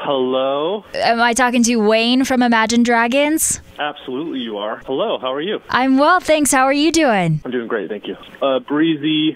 Hello? Am I talking to Wayne from Imagine Dragons? Absolutely you are. Hello, how are you? I'm well, thanks. How are you doing? I'm doing great, thank you. Breezy,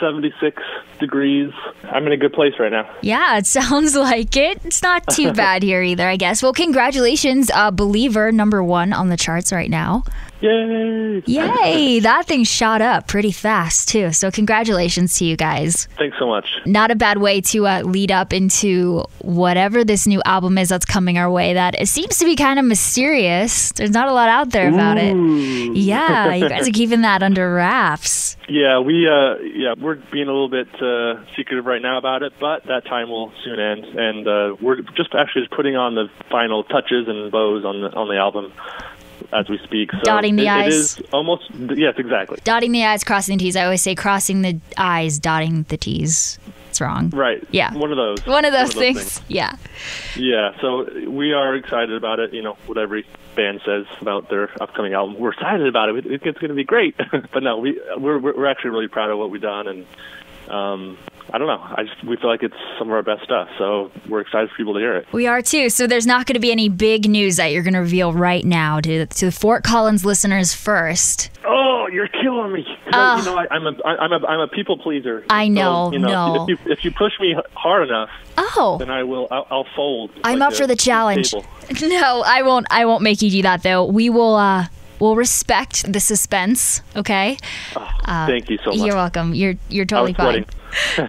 76 degrees. I'm in a good place right now. Yeah, it sounds like it. It's not too bad here either, I guess. Well, congratulations, Believer, #1 on the charts right now. Yay! Yay! That thing shot up pretty fast, too. So congratulations to you guys. Thanks so much. Not a bad way to lead up into whatever this new album is that's coming our way. That it seems to be kind of mysterious. There's not a lot out there about it. Yeah, you guys are keeping that under wraps. Yeah, we're being a little bit secretive right now about it, but that time will soon end, and we're just putting on the final touches and bows on the album as we speak. So dotting the I's. It is almost, yes, exactly. Dotting the I's, crossing the T's. I always say crossing the I's, dotting the T's. It's wrong. Right. Yeah. One of those things. Yeah. Yeah, so we are excited about it, what every band says about their upcoming album. We're excited about it. It's going to be great. But no, we're actually really proud of what we've done, and I don't know. We feel like it's some of our best stuff, so we're excited for people to hear it. We are too. So there's not going to be any big news that you're going to reveal right now to the Fort Collins listeners first. Oh, you're killing me. I'm a people pleaser. I know. So, no. If you push me hard enough, then I'll fold. I'm up for the challenge. No, I won't. I won't make you do that though. We will. We'll respect the suspense, okay? Thank you so much. You're welcome. You're totally fine.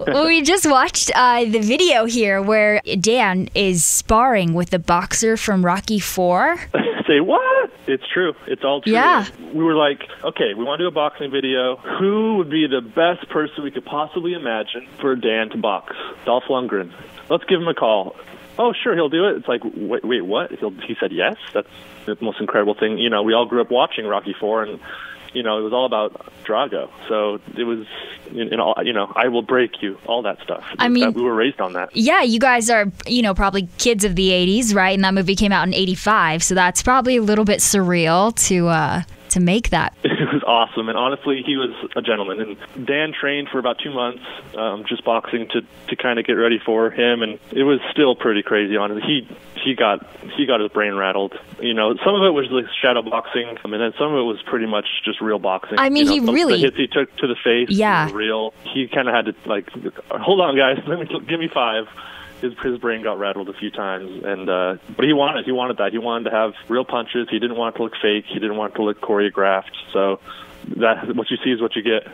Well, we just watched the video here where Dan is sparring with the boxer from Rocky IV. Say what? It's true. It's all true. Yeah. We were like, okay, we want to do a boxing video. Who would be the best person we could possibly imagine for Dan to box? Dolph Lundgren. Let's give him a call. Oh, sure, he'll do it. It's like, wait, what? He said yes? That's the most incredible thing. We all grew up watching Rocky IV, and, it was all about Drago. So it was, I will break you, all that stuff. I mean, we were raised on that. Yeah, you guys are, probably kids of the 80s, right? And that movie came out in 85, so that's probably a little bit surreal to make that. It was awesome, and honestly, he was a gentleman. And Dan trained for about 2 months, just boxing to kind of get ready for him, and it was still pretty crazy. Honestly, he got his brain rattled. Some of it was like shadow boxing, and then some of it was pretty much just real boxing. I mean, the hits he took to the face, were real. He kind of had to hold on, guys, give me 5. His brain got rattled a few times, and but he wanted that. He wanted to have real punches. He didn't want it to look fake. He didn't want it to look choreographed. So that what you see is what you get.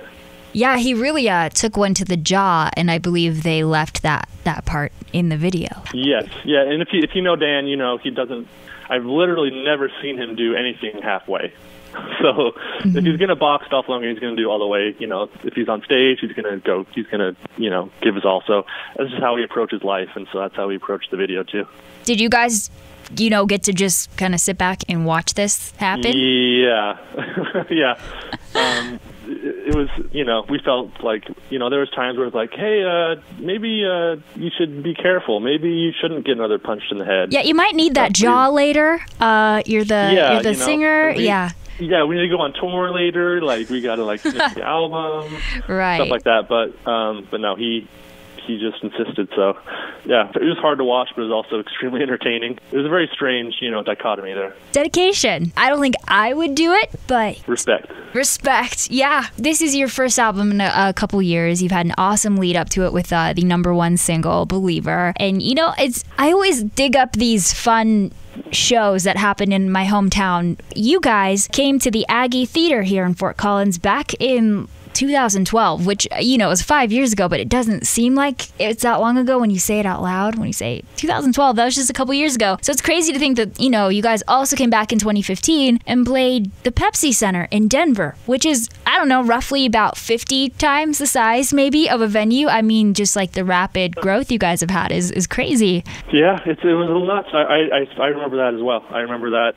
Yeah, he really took one to the jaw, and I believe they left that part in the video. Yes, yeah, and if you know Dan, he doesn't. I've literally never seen him do anything halfway. So if he's going to box Dolph Lundgren, he's going to do all the way. If he's on stage, he's going to give his all. So that's just how he approaches life, and so that's how we approach the video too. Did you guys, get to just kind of sit back and watch this happen? Yeah, yeah. It was, we felt like, there was times where it's like, hey, maybe you should be careful. Maybe you shouldn't get another punched in the head. Yeah, you might need that jaw later. You're the singer. Yeah, we need to go on tour later. We got to finish the album, right? Stuff like that. But no, he just insisted. So yeah, it was hard to watch, but it was also extremely entertaining. It was a very strange, dichotomy there. Dedication. I don't think I would do it, but respect. Yeah, this is your first album in a couple years. You've had an awesome lead up to it with the #1 single, Believer, and I always dig up these fun shows that happened in my hometown. You guys came to the Aggie Theater here in Fort Collins back in 2012, which, was 5 years ago, but it doesn't seem like it's that long ago when you say it out loud. When you say 2012, that was just a couple years ago. So it's crazy to think that, you guys also came back in 2015 and played the Pepsi Center in Denver, which is, I don't know, roughly about 50 times the size maybe of a venue. I mean, just the rapid growth you guys have had is crazy. Yeah, it was a little nuts. I remember that as well. I remember that,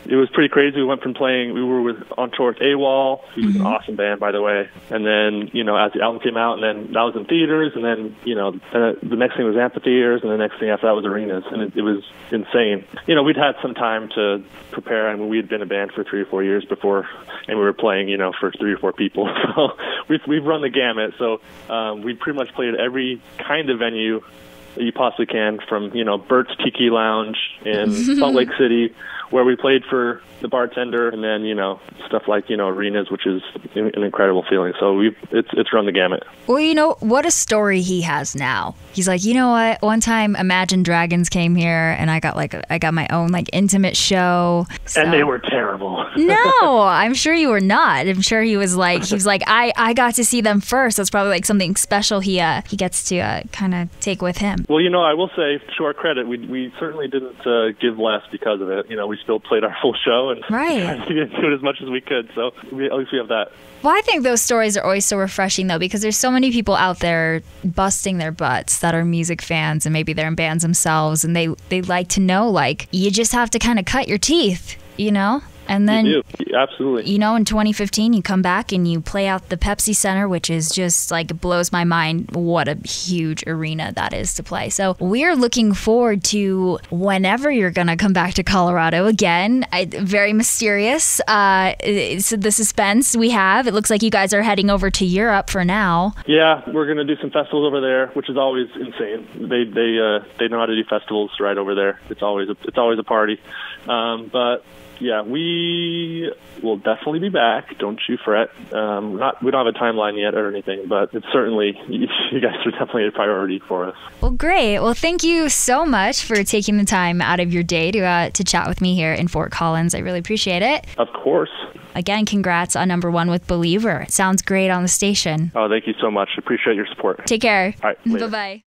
it was pretty crazy. We went from we were on tour with AWOL, who's an awesome band, by the way. And then, as the album came out, and then that was in theaters, and then, the next thing was amphitheaters, and the next thing after that was arenas. And it was insane. We'd had some time to prepare. I mean, we had been a band for 3 or 4 years before, and we were playing, for 3 or 4 people. So we've run the gamut. So we pretty much played every kind of venue that you possibly can, from, you know, Bert's Tiki Lounge in Salt Lake City, where we played for the bartender, and then, you know, stuff like, you know, arenas, which is an incredible feeling. So it's run the gamut. Well, you know, what a story he has now. He's like, you know what? One time Imagine Dragons came here, and I got my own like intimate show. So. And they were terrible. No, I'm sure you were not. I'm sure he was like, I got to see them first. That's probably like something special he gets to kind of take with him. Well, you know, I will say, to our credit, we certainly didn't give less because of it. You know, we still played our full show, and right. we didn't do it as much as we could. So at least we have that. Well, I think those stories are always so refreshing, though, because there's so many people out there busting their butts that are music fans, and maybe they're in bands themselves, and they like to know, like, you just have to kind of cut your teeth, you know? And then, you do. Absolutely. You know, in 2015, you come back and you play out the Pepsi Center, which is just like, it blows my mind what a huge arena that is to play. So we're looking forward to whenever you're going to come back to Colorado again. Very mysterious. It's the suspense we have. It looks like you guys are heading over to Europe for now. Yeah, we're going to do some festivals over there, which is always insane. They know how to do festivals right over there. It's always a party. But yeah, we will definitely be back. Don't you fret. We don't have a timeline yet or anything, but it's certainly, you guys are definitely a priority for us. Well, great. Well, thank you so much for taking the time out of your day to chat with me here in Fort Collins. I really appreciate it. Of course. Again, congrats on #1 with Believer. It sounds great on the station. Oh, thank you so much. Appreciate your support. Take care. All right. Later. Bye-bye.